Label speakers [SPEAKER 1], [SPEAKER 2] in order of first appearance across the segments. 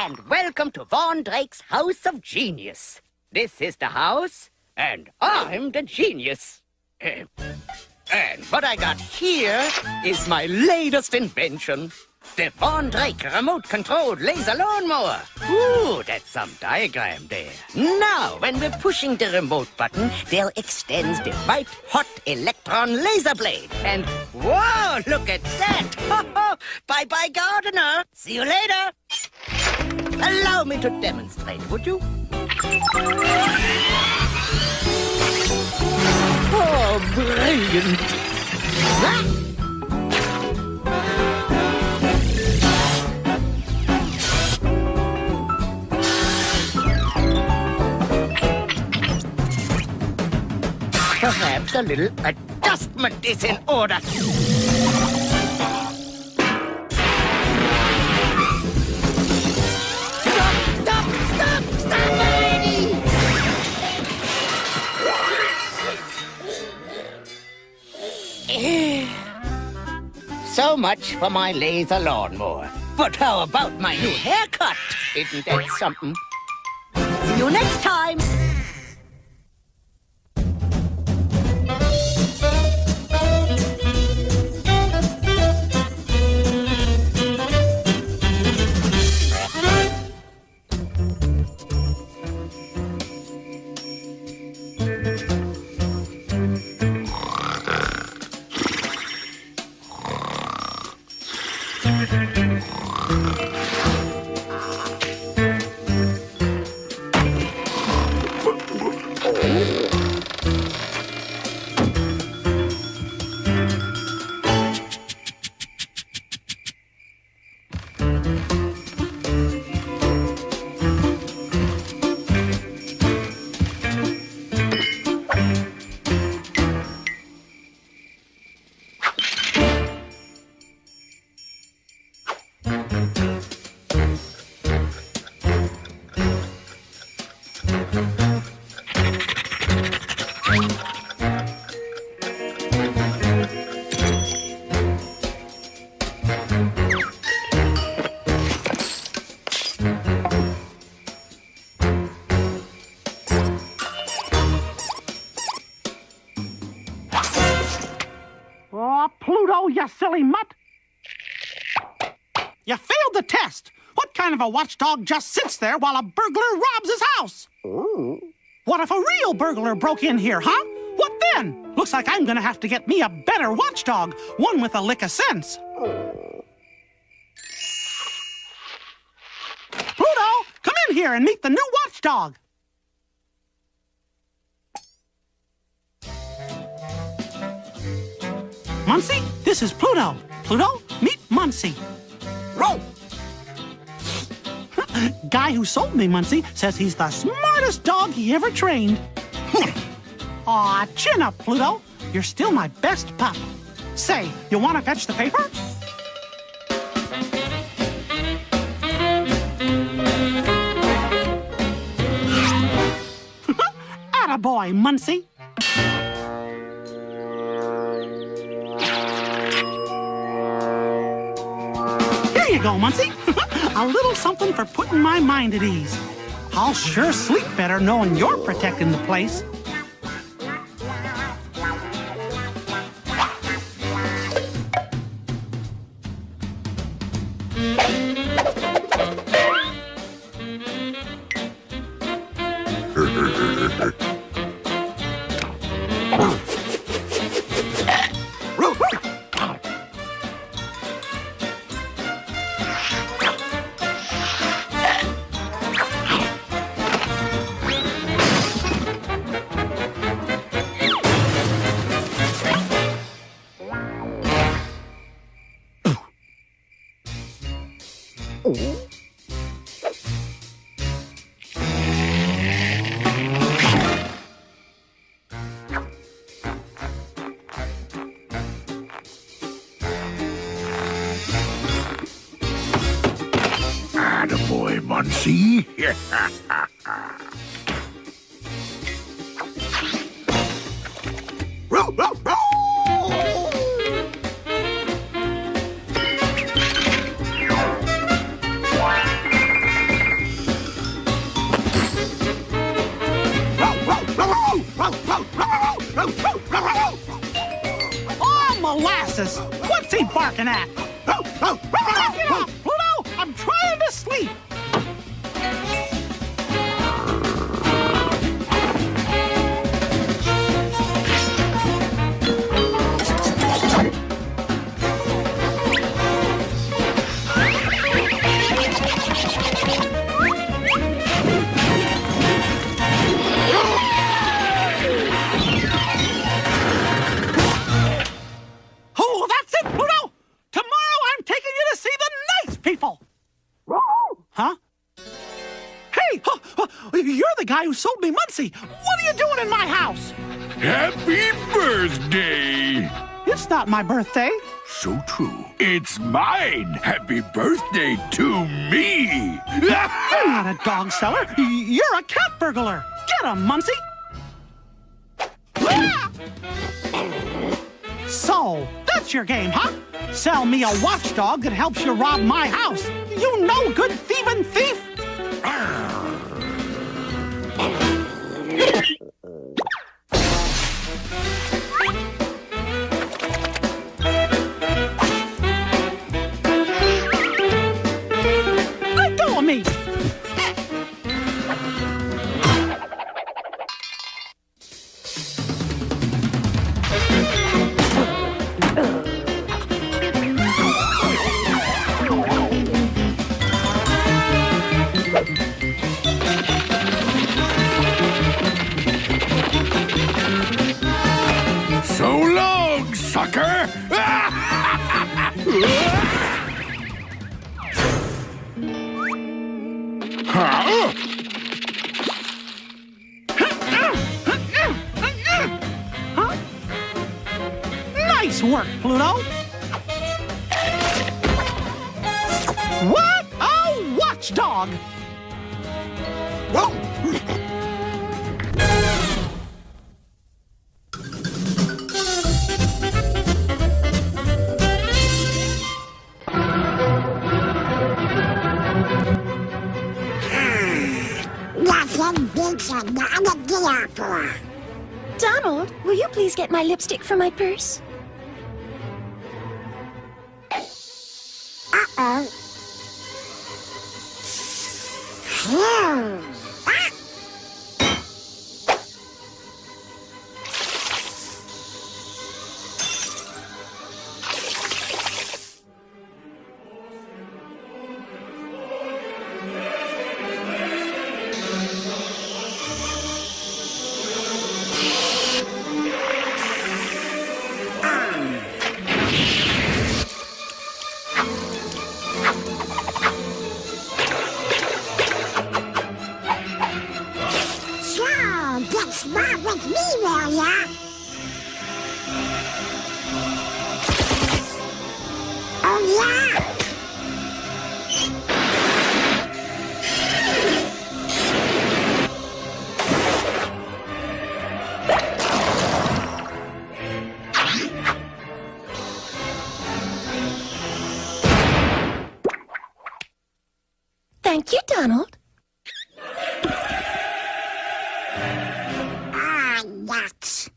[SPEAKER 1] and welcome to Von Drake's House of Genius. This is the house, and I'm the genius. And what I got here is my latest invention. The Von Drake remote-controlled laser lawnmower. Ooh, that's some diagram there. Now, when we're pushing the remote button, there extends the white-hot electron laser blade. And, whoa, look at that. Bye-bye, gardener. See you later. Allow me to demonstrate, would you? Oh, brilliant. Ah! Perhaps a little adjustment is in order. Stop already! So much for my laser lawnmower. But how about my new haircut? Isn't that something? See you next time!
[SPEAKER 2] Oh, Pluto, you silly mutt! You failed the test! What kind of a watchdog just sits there while a burglar robs his house?
[SPEAKER 1] Ooh.
[SPEAKER 2] What if a real burglar broke in here, huh? What then? Looks like I'm gonna have to get me a better watchdog, one with a lick of sense. Pluto, come in here and meet the new watchdog. Muncie, this is Pluto. Pluto, meet Muncie.
[SPEAKER 1] Roll!
[SPEAKER 2] Guy who sold me Muncie says he's the smartest dog he ever trained. Aw, chin up, Pluto. You're still my best pup. Say, you want to fetch the paper? Attaboy, Muncie. Here you go, Muncie. A little something for putting my mind at ease. I'll sure sleep better knowing you're protecting the place.
[SPEAKER 3] Attaboy, Muncie.
[SPEAKER 2] looking at? Knock it off, Pluto! I'm trying to sleep! Oh, that's it, Pluto! Tomorrow I'm taking you to see the nice people! Huh? Hey, you're the guy who sold me Muncie. What are you doing in my house?
[SPEAKER 3] Happy birthday!
[SPEAKER 2] It's not my birthday.
[SPEAKER 3] So true. It's mine. Happy birthday to me.
[SPEAKER 2] You're not a dog seller. You're a cat burglar. Get him, Muncie. So, that's your game, huh? Sell me a watchdog that helps you rob my house. You no good thieving thief. Let go of me.
[SPEAKER 3] So long, sucker! Huh?
[SPEAKER 2] Huh? Nice work, Pluto. What a watchdog!
[SPEAKER 4] Nothing beats another dinner for.
[SPEAKER 5] Donald, will you please get my lipstick from my purse?
[SPEAKER 4] Uh-oh. Phew. Ah. Get smart with me, will ya? Oh, yeah?
[SPEAKER 5] Thank you, Donald.
[SPEAKER 4] Ah, nuts.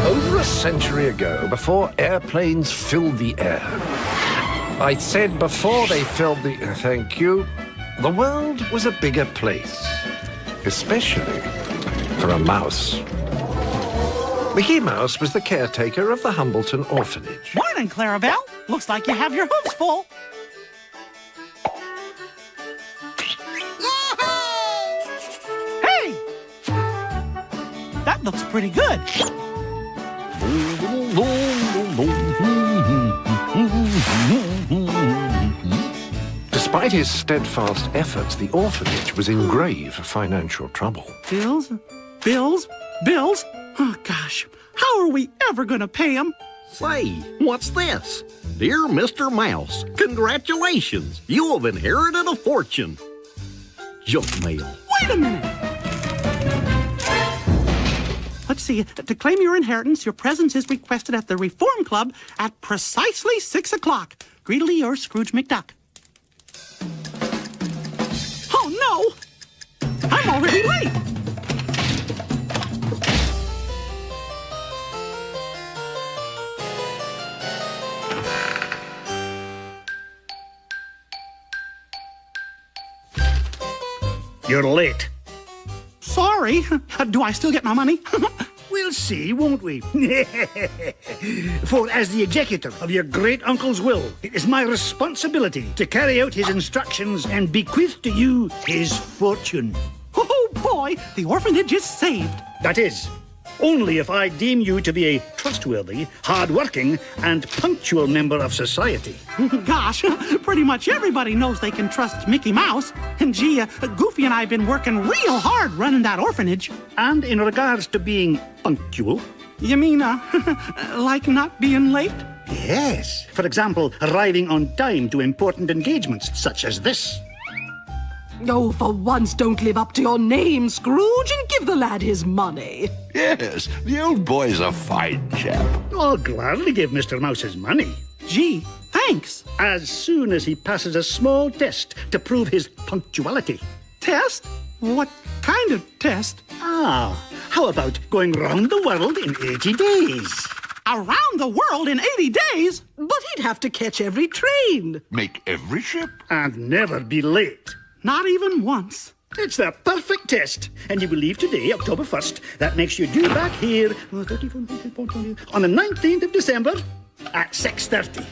[SPEAKER 6] Over a century ago, before airplanes filled the air, I said before they filled the... Thank you. The world was a bigger place, especially for a mouse. Mickey Mouse was the caretaker of the Humbleton orphanage.
[SPEAKER 2] Morning, Clarabelle. Looks like you have your hooves full. Hey! That looks pretty good.
[SPEAKER 6] Despite his steadfast efforts, the orphanage was in grave financial trouble.
[SPEAKER 2] Bills? Bills? Bills? Oh, gosh. How are we ever going to pay them?
[SPEAKER 7] Say, what's this? Dear Mr. Mouse, congratulations. You have inherited a fortune. Junk mail.
[SPEAKER 2] Wait a minute. let's see. To claim your inheritance, your presence is requested at the Reform Club at precisely 6 o'clock. Greedily yours, Scrooge McDuck. Oh, no! I'm already late!
[SPEAKER 8] You're late.
[SPEAKER 2] Sorry. Do I still get my money?
[SPEAKER 8] We'll see, won't we? For as the executor of your great-uncle's will, it is my responsibility to carry out his instructions and bequeath to you his fortune.
[SPEAKER 2] Oh, boy, the orphanage is saved.
[SPEAKER 8] That is, only if I deem you to be a trustworthy, hard-working, and punctual member of society.
[SPEAKER 2] Gosh, pretty much everybody knows they can trust Mickey Mouse. And gee, Goofy and I have been working real hard running that orphanage.
[SPEAKER 8] And in regards to being punctual?
[SPEAKER 2] You mean, like not being late?
[SPEAKER 8] Yes. For example, arriving on time to important engagements such as this.
[SPEAKER 9] Oh, for once, don't live up to your name, Scrooge, and give the lad his money.
[SPEAKER 3] Yes, the old boy's a fine chap.
[SPEAKER 8] I'll gladly give Mr. Mouse his money.
[SPEAKER 2] Gee, thanks.
[SPEAKER 8] As soon as he passes a small test to prove his punctuality.
[SPEAKER 2] Test? What kind of test?
[SPEAKER 8] How about going round the world in 80 days?
[SPEAKER 2] Around the world in 80 days?
[SPEAKER 9] But he'd have to catch every train.
[SPEAKER 3] Make every ship.
[SPEAKER 8] And never be late.
[SPEAKER 2] Not even once.
[SPEAKER 8] It's the perfect test. And you will leave today, October 1st. That makes you due back here on the 19th of December at 6:30.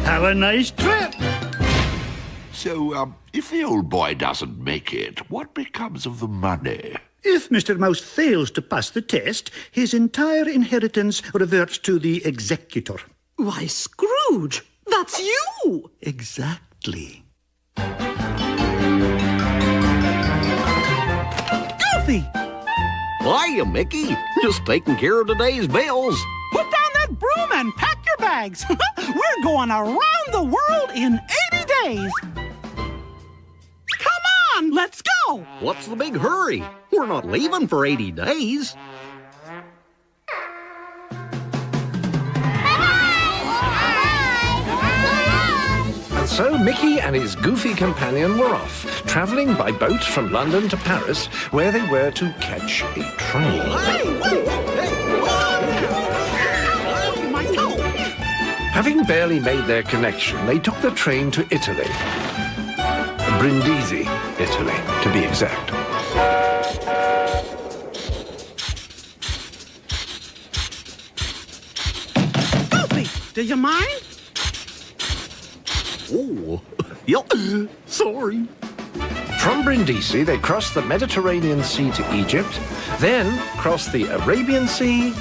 [SPEAKER 8] Have a nice trip.
[SPEAKER 3] So, if the old boy doesn't make it, what becomes of the money?
[SPEAKER 8] If Mr. Mouse fails to pass the test, his entire inheritance reverts to the executor.
[SPEAKER 9] Why, Scrooge, that's you!
[SPEAKER 8] Exactly.
[SPEAKER 2] Goofy!
[SPEAKER 7] Hiya, Mickey. Just taking care of today's bills.
[SPEAKER 2] Put down that broom and pack your bags. We're going around the world in 80 days. Come on, let's go.
[SPEAKER 7] What's the big hurry? We're not leaving for 80 days.
[SPEAKER 6] And so Mickey and his goofy companion were off, travelling by boat from London to Paris, where they were to catch a train.
[SPEAKER 2] My toe.
[SPEAKER 6] Having barely made their connection, they took the train to Italy. Brindisi, Italy, to be exact.
[SPEAKER 2] Goofy, do you mind?
[SPEAKER 7] Oh, yep. Sorry.
[SPEAKER 6] From Brindisi, they crossed the Mediterranean Sea to Egypt, then crossed the Arabian Sea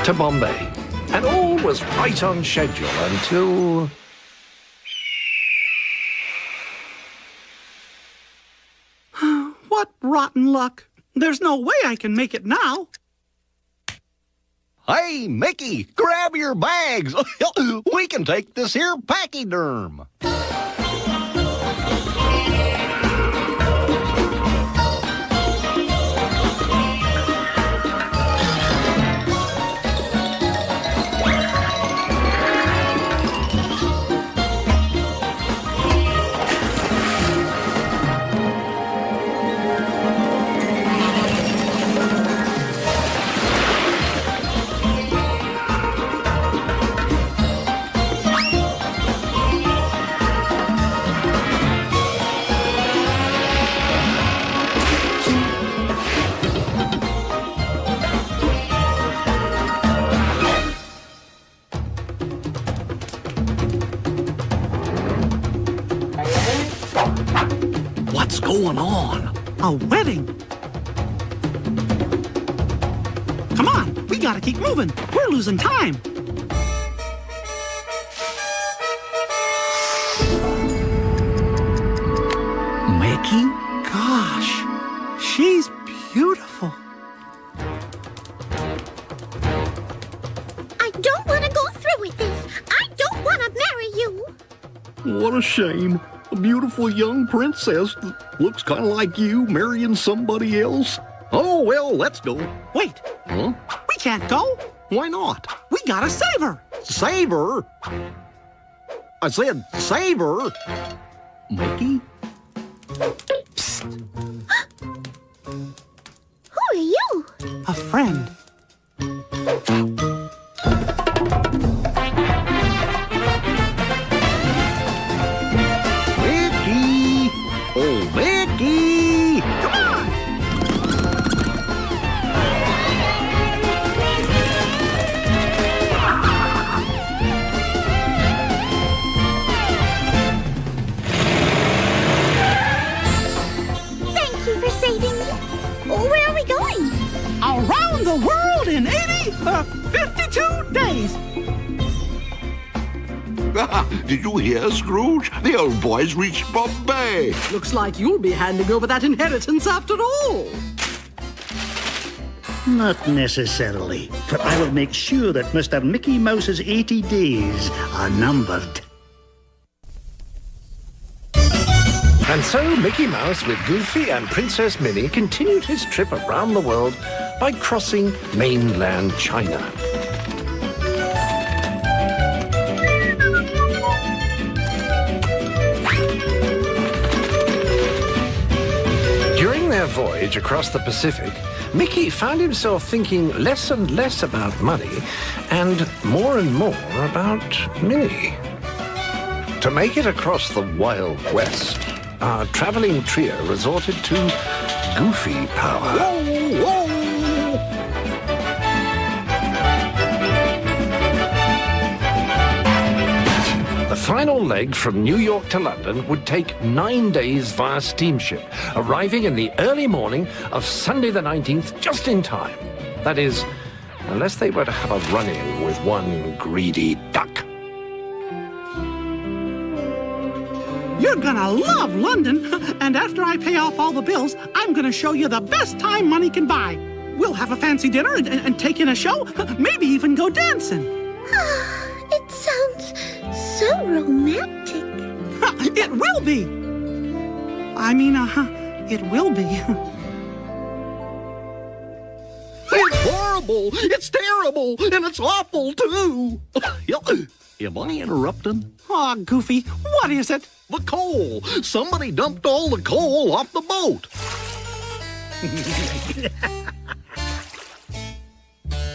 [SPEAKER 6] to Bombay. And all was right on schedule until...
[SPEAKER 2] What rotten luck. There's no way I can make it now.
[SPEAKER 7] Hey, Mickey, grab your bags. We can take this here pachyderm. What's going on?
[SPEAKER 2] A wedding. Come on, we gotta keep moving. We're losing time.
[SPEAKER 8] Mickey?
[SPEAKER 2] Gosh, she's beautiful.
[SPEAKER 4] I don't want to go through with this. I don't want to marry you.
[SPEAKER 7] What a shame. A beautiful young princess that looks kind of like you marrying somebody else. Oh, well, let's go.
[SPEAKER 2] Wait,
[SPEAKER 7] Huh?
[SPEAKER 2] we can't go.
[SPEAKER 7] Why not?
[SPEAKER 2] We gotta save her.
[SPEAKER 7] Save her? I said save her. Mickey?
[SPEAKER 4] Who are you?
[SPEAKER 2] A friend.
[SPEAKER 7] Mickey! Oh, Mickey!
[SPEAKER 2] Come on!
[SPEAKER 4] Thank you for saving me. Where are we going?
[SPEAKER 2] Around the world in 52 days.
[SPEAKER 3] Did you hear, Scrooge? The old boy's reached Bombay.
[SPEAKER 9] Looks like you'll be handing over that inheritance after all.
[SPEAKER 8] Not necessarily, but I will make sure that Mr. Mickey Mouse's 80 days are numbered.
[SPEAKER 6] And so Mickey Mouse with Goofy and Princess Minnie continued his trip around the world by crossing mainland China. During their voyage across the Pacific, Mickey found himself thinking less and less about money and more about Minnie. To make it across the Wild West, our traveling trio resorted to Goofy power.
[SPEAKER 7] Whoa, whoa!
[SPEAKER 6] The final leg from New York to London would take 9 days via steamship, arriving in the early morning of Sunday the 19th just in time. That is, unless they were to have a run-in with one greedy duck.
[SPEAKER 2] You're gonna love London. And after I pay off all the bills, I'm gonna show you the best time money can buy. We'll have a fancy dinner and take in a show, maybe even go dancing.
[SPEAKER 4] It sounds so romantic.
[SPEAKER 2] It will be. I mean, it will be.
[SPEAKER 7] It's horrible! It's terrible! And it's awful, too! Am I interrupting?
[SPEAKER 2] Oh, Goofy, what is it?
[SPEAKER 7] The coal! Somebody dumped all the coal off the boat!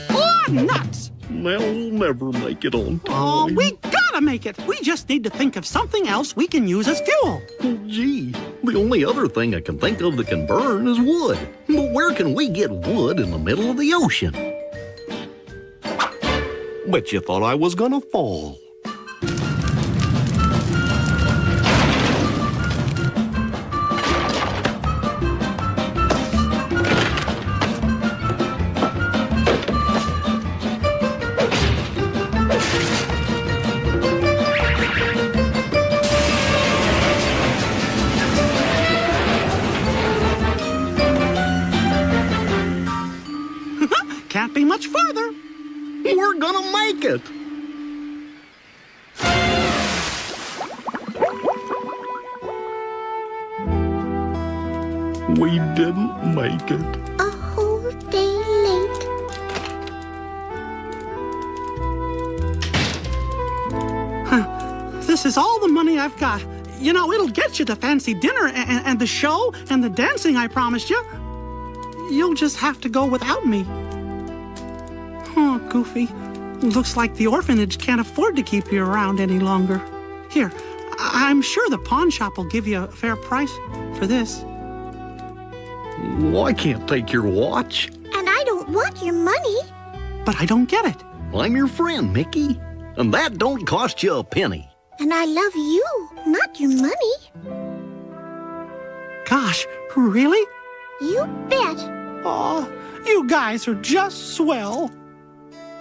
[SPEAKER 2] Oh, nuts!
[SPEAKER 7] Well, we'll never make it on time.
[SPEAKER 2] Oh, we gotta make it. We just need to think of something else we can use as fuel.
[SPEAKER 7] Oh, gee, the only other thing I can think of that can burn is wood. But where can we get wood in the middle of the ocean? Bet you thought I was gonna fall.
[SPEAKER 2] Can't be much farther.
[SPEAKER 7] We're gonna make it! We didn't make it.
[SPEAKER 4] A whole day late.
[SPEAKER 2] This is all the money I've got. You know, it'll get you the fancy dinner and the show and the dancing I promised you. You'll just have to go without me. Oh, Goofy. Looks like the orphanage can't afford to keep you around any longer. Here, I'm sure the pawn shop will give you a fair price for this.
[SPEAKER 7] Well, I can't take your watch.
[SPEAKER 4] And I don't want your money.
[SPEAKER 2] But I don't get it.
[SPEAKER 7] I'm your friend, Mickey. And that don't cost you a penny.
[SPEAKER 4] And I love you, not your money.
[SPEAKER 2] Gosh, really?
[SPEAKER 4] You bet.
[SPEAKER 2] Oh, you guys are just swell.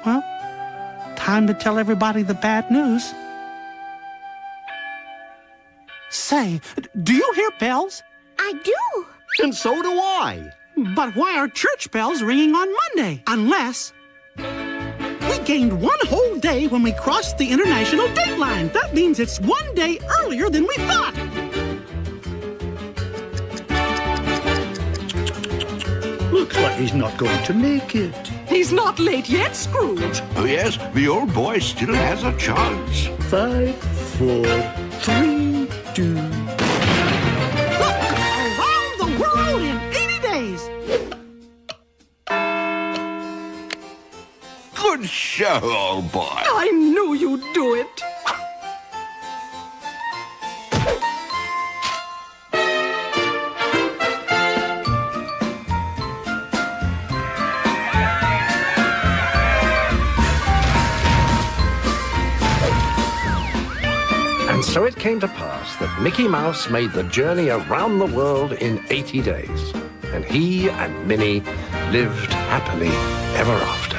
[SPEAKER 2] Well, time to tell everybody the bad news. Say, do you hear bells?
[SPEAKER 4] I do.
[SPEAKER 7] And so do I.
[SPEAKER 2] But why are church bells ringing on Monday? Unless we gained one whole day when we crossed the international date line. That means it's 1 day earlier than we thought.
[SPEAKER 7] Look,
[SPEAKER 8] But he's not going to make it.
[SPEAKER 9] He's not late yet, Scrooge.
[SPEAKER 3] Oh, yes, the old boy still has a chance.
[SPEAKER 8] 5, 4, 3, 2.
[SPEAKER 2] Around the world in 80 days.
[SPEAKER 3] Good show, old boy.
[SPEAKER 9] I knew you'd do it.
[SPEAKER 6] And so it came to pass that Mickey Mouse made the journey around the world in 80 days. And he and Minnie lived happily ever after.